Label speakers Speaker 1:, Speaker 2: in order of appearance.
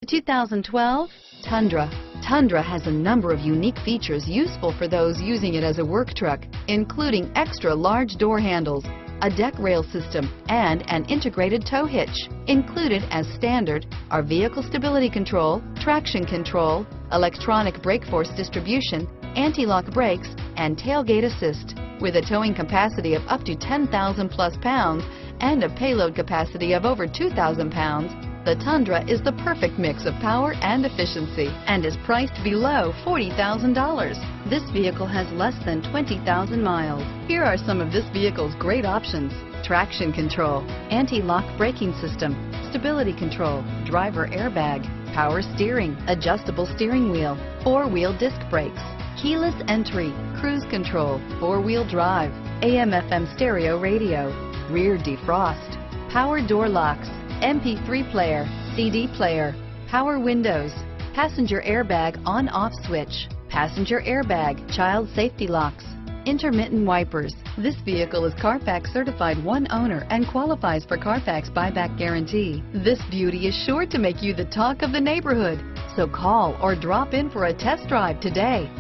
Speaker 1: 2012 Tundra. Tundra has a number of unique features useful for those using it as a work truck, including extra large door handles, a deck rail system, and an integrated tow hitch. Included as standard are vehicle stability control, traction control, electronic brake force distribution, anti-lock brakes, and tailgate assist. With a towing capacity of up to 10,000 plus pounds and a payload capacity of over 2,000 pounds, the Tundra is the perfect mix of power and efficiency and is priced below $40,000. This vehicle has less than 20,000 miles. Here are some of this vehicle's great options: traction control, anti-lock braking system, stability control, driver airbag, power steering, adjustable steering wheel, four-wheel disc brakes, keyless entry, cruise control, four-wheel drive, AM/FM stereo radio, rear defrost, power door locks, MP3 player, CD player, power windows, passenger airbag on-off switch, passenger airbag, child safety locks, intermittent wipers. This vehicle is CAR FAX certified one owner and qualifies for CAR FAX buyback guarantee. This beauty is sure to make you the talk of the neighborhood. So call or drop in for a test drive today.